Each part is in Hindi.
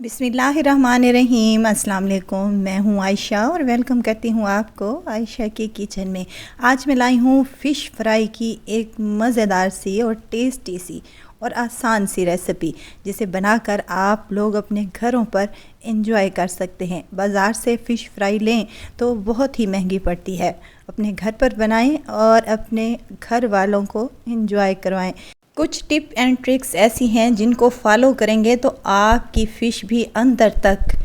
बिस्मिल्लाहिर्रहमानिर्रहीम। अस्सलाम वालेकुम। मैं हूँ आयशा और वेलकम करती हूँ आपको आयशा के किचन में। आज मैं लाई हूँ फ़िश फ्राई की एक मज़ेदार सी और टेस्टी सी और आसान सी रेसिपी, जिसे बनाकर आप लोग अपने घरों पर इंजॉय कर सकते हैं। बाज़ार से फ़िश फ्राई लें तो बहुत ही महंगी पड़ती है, अपने घर पर बनाएं और अपने घर वालों को इंजॉय करवाएं। कुछ टिप एंड ट्रिक्स ऐसी हैं जिनको फॉलो करेंगे तो आपकी फ़िश भी अंदर तक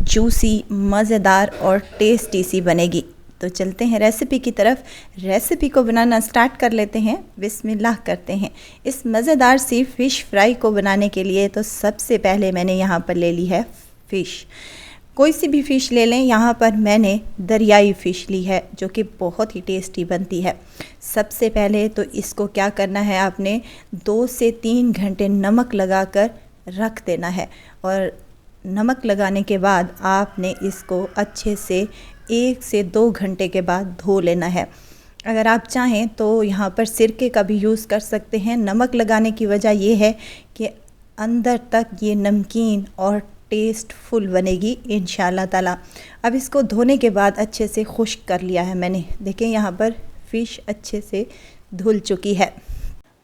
जूसी, मज़ेदार और टेस्टी सी बनेगी। तो चलते हैं रेसिपी की तरफ। रेसिपी को बनाना स्टार्ट कर लेते हैं। बिस्मिल्लाह करते हैं। इस मज़ेदार सी फ़िश फ्राई को बनाने के लिए तो सबसे पहले मैंने यहाँ पर ले ली है फ़िश। कोई सी भी फ़िश ले लें। यहाँ पर मैंने दरियाई फ़िश ली है जो कि बहुत ही टेस्टी बनती है। सबसे पहले तो इसको क्या करना है, आपने 2 से 3 घंटे नमक लगाकर रख देना है और नमक लगाने के बाद आपने इसको अच्छे से 1 से 2 घंटे के बाद धो लेना है। अगर आप चाहें तो यहाँ पर सिरके का भी यूज़ कर सकते हैं। नमक लगाने की वजह यह है कि अंदर तक ये नमकीन और टेस्टफुल बनेगी इंशाल्लाह ताला। अब इसको धोने के बाद अच्छे से खुश्क कर लिया है मैंने। देखें यहाँ पर फ़िश अच्छे से धुल चुकी है।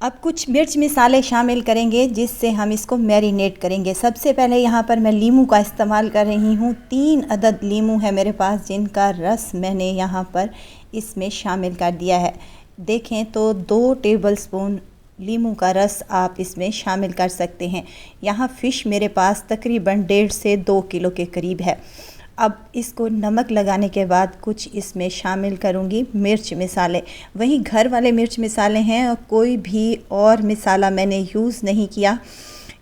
अब कुछ मिर्च मसाले शामिल करेंगे जिससे हम इसको मैरिनेट करेंगे। सबसे पहले यहाँ पर मैं लीमू का इस्तेमाल कर रही हूँ। 3 अदद लीमू है मेरे पास जिनका रस मैंने यहाँ पर इसमें शामिल कर दिया है। देखें तो 2 टेबलस्पून लीमू का रस आप इसमें शामिल कर सकते हैं। यहाँ फ़िश मेरे पास तकरीबन 1.5 से 2 किलो के करीब है। अब इसको नमक लगाने के बाद कुछ इसमें शामिल करूँगी मिर्च मसाले। वही घर वाले मिर्च मसाले हैं और कोई भी और मसाला मैंने यूज़ नहीं किया।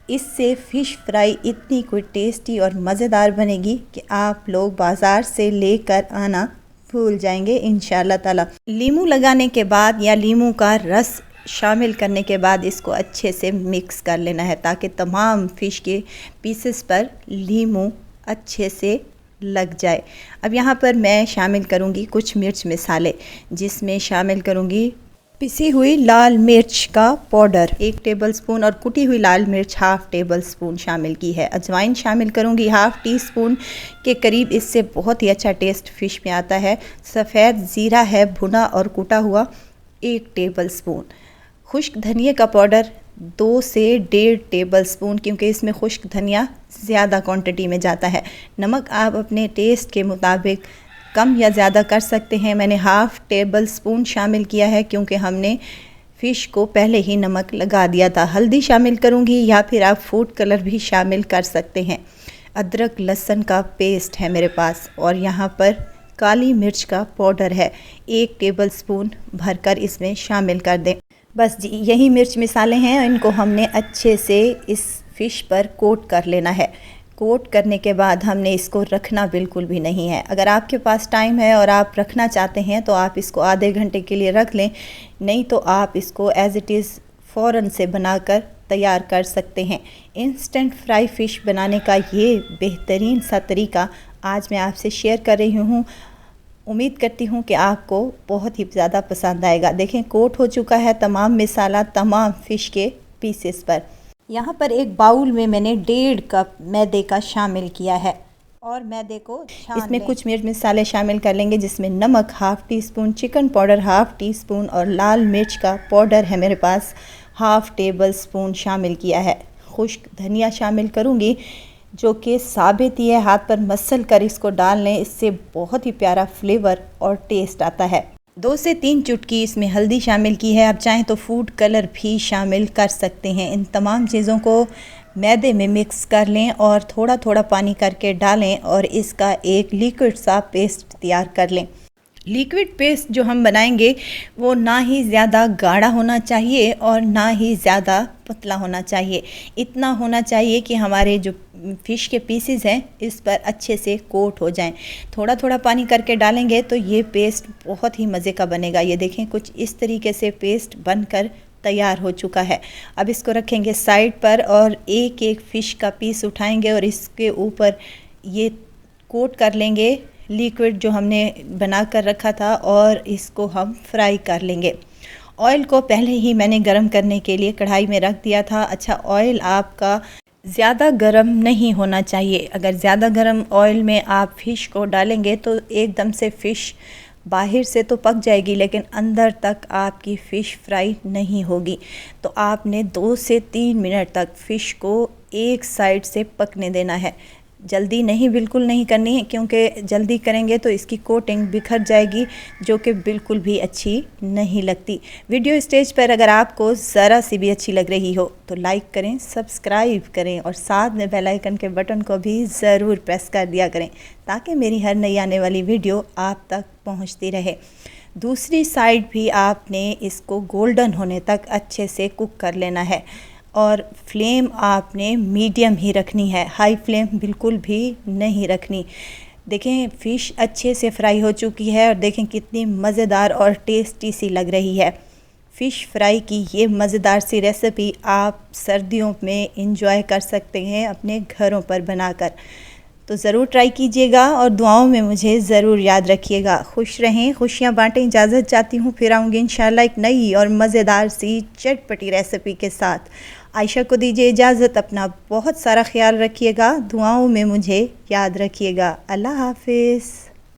इससे फ़िश फ्राई इतनी कोई टेस्टी और मज़ेदार बनेगी कि आप लोग बाज़ार से लेकर आना भूल जाएंगे इंशाल्लाह ताला। लीमू लगाने के बाद या लीमू का रस शामिल करने के बाद इसको अच्छे से मिक्स कर लेना है ताकि तमाम फ़िश के पीसेस पर लीमू अच्छे से लग जाए। अब यहाँ पर मैं शामिल करूँगी कुछ मिर्च मसाले, जिसमें शामिल करूँगी पिसी हुई लाल मिर्च का पाउडर 1 टेबलस्पून और कुटी हुई लाल मिर्च 1/2 टेबलस्पून शामिल की है। अजवाइन शामिल करूँगी 1/2 टीस्पून के करीब, इससे बहुत ही अच्छा टेस्ट फ़िश में आता है। सफ़ेद ज़ीरा है भुना और कुटा हुआ 1 टेबलस्पून। खुश्क धनिया का पाउडर 2 से 1.5 टेबलस्पून, क्योंकि इसमें खुश्क धनिया ज़्यादा क्वांटिटी में जाता है। नमक आप अपने टेस्ट के मुताबिक कम या ज़्यादा कर सकते हैं। मैंने 1/2 टेबलस्पून शामिल किया है क्योंकि हमने फ़िश को पहले ही नमक लगा दिया था। हल्दी शामिल करूँगी या फिर आप फूड कलर भी शामिल कर सकते हैं। अदरक लहसुन का पेस्ट है मेरे पास और यहाँ पर काली मिर्च का पाउडर है 1 टेबलस्पून भरकर इसमें शामिल कर दें। बस जी, यही मिर्च मसाले हैं। इनको हमने अच्छे से इस फ़िश पर कोट कर लेना है। कोट करने के बाद हमने इसको रखना बिल्कुल भी नहीं है। अगर आपके पास टाइम है और आप रखना चाहते हैं तो आप इसको आधे घंटे के लिए रख लें, नहीं तो आप इसको एज़ इट इज़ फ़ौरन से बनाकर तैयार कर सकते हैं। इंस्टेंट फ्राई फ़िश बनाने का ये बेहतरीन सा तरीका आज मैं आपसे शेयर कर रही हूँ। उम्मीद करती हूँ कि आपको बहुत ही ज़्यादा पसंद आएगा। देखें कोट हो चुका है तमाम मसाला तमाम फ़िश के पीसेस पर। यहाँ पर एक बाउल में मैंने 1.5 कप मैदे का शामिल किया है और मैदे को इसमें कुछ मिर्च मसाले शामिल कर लेंगे, जिसमें नमक 1/2 टीस्पून, चिकन पाउडर 1/2 टीस्पून और लाल मिर्च का पाउडर है मेरे पास 1/2 टेबलस्पून शामिल किया है। खुश्क धनिया शामिल करूँगी जो कि साबित ही है, हाथ पर मसल कर इसको डाल लें, इससे बहुत ही प्यारा फ्लेवर और टेस्ट आता है। 2 से 3 चुटकी इसमें हल्दी शामिल की है। आप चाहें तो फूड कलर भी शामिल कर सकते हैं। इन तमाम चीज़ों को मैदे में मिक्स कर लें और थोड़ा थोड़ा पानी करके डालें और इसका एक लिक्विड सा पेस्ट तैयार कर लें। लिक्विड पेस्ट जो हम बनाएंगे वो ना ही ज़्यादा गाढ़ा होना चाहिए और ना ही ज़्यादा पतला होना चाहिए। इतना होना चाहिए कि हमारे जो फ़िश के पीसेस हैं इस पर अच्छे से कोट हो जाएं। थोड़ा थोड़ा पानी करके डालेंगे तो ये पेस्ट बहुत ही मज़े का बनेगा। ये देखें कुछ इस तरीके से पेस्ट बनकर तैयार हो चुका है। अब इसको रखेंगे साइड पर और एक एक फ़िश का पीस उठाएंगे और इसके ऊपर ये कोट कर लेंगे लिक्विड जो हमने बना कर रखा था और इसको हम फ्राई कर लेंगे। ऑयल को पहले ही मैंने गरम करने के लिए कढ़ाई में रख दिया था। अच्छा, ऑयल आपका ज़्यादा गर्म नहीं होना चाहिए। अगर ज़्यादा गर्म ऑयल में आप फ़िश को डालेंगे तो एकदम से फ़िश बाहर से तो पक जाएगी लेकिन अंदर तक आपकी फ़िश फ्राई नहीं होगी। तो आपने 2 से 3 मिनट तक फ़िश को एक साइड से पकने देना है। जल्दी नहीं, बिल्कुल नहीं करनी है, क्योंकि जल्दी करेंगे तो इसकी कोटिंग बिखर जाएगी जो कि बिल्कुल भी अच्छी नहीं लगती। वीडियो स्टेज पर अगर आपको ज़रा सी भी अच्छी लग रही हो तो लाइक करें, सब्सक्राइब करें और साथ में बेल आइकन के बटन को भी ज़रूर प्रेस कर दिया करें ताकि मेरी हर नई आने वाली वीडियो आप तक पहुंचती रहे। दूसरी साइड भी आपने इसको गोल्डन होने तक अच्छे से कुक कर लेना है और फ्लेम आपने मीडियम ही रखनी है, हाई फ्लेम बिल्कुल भी नहीं रखनी। देखें फ़िश अच्छे से फ्राई हो चुकी है और देखें कितनी मज़ेदार और टेस्टी सी लग रही है। फ़िश फ्राई की ये मज़ेदार सी रेसिपी आप सर्दियों में इंजॉय कर सकते हैं अपने घरों पर बनाकर। तो ज़रूर ट्राई कीजिएगा और दुआओं में मुझे ज़रूर याद रखिएगा। खुश रहें, खुशियाँ बाँटें। इजाज़त चाहती हूँ, फिर आऊँगी इंशाल्लाह एक नई और मज़ेदार सी चटपटी रेसिपी के साथ। आयशा को दीजिए इजाज़त, अपना बहुत सारा ख्याल रखिएगा, दुआओं में मुझे याद रखिएगा। अल्लाह हाफ़िज़।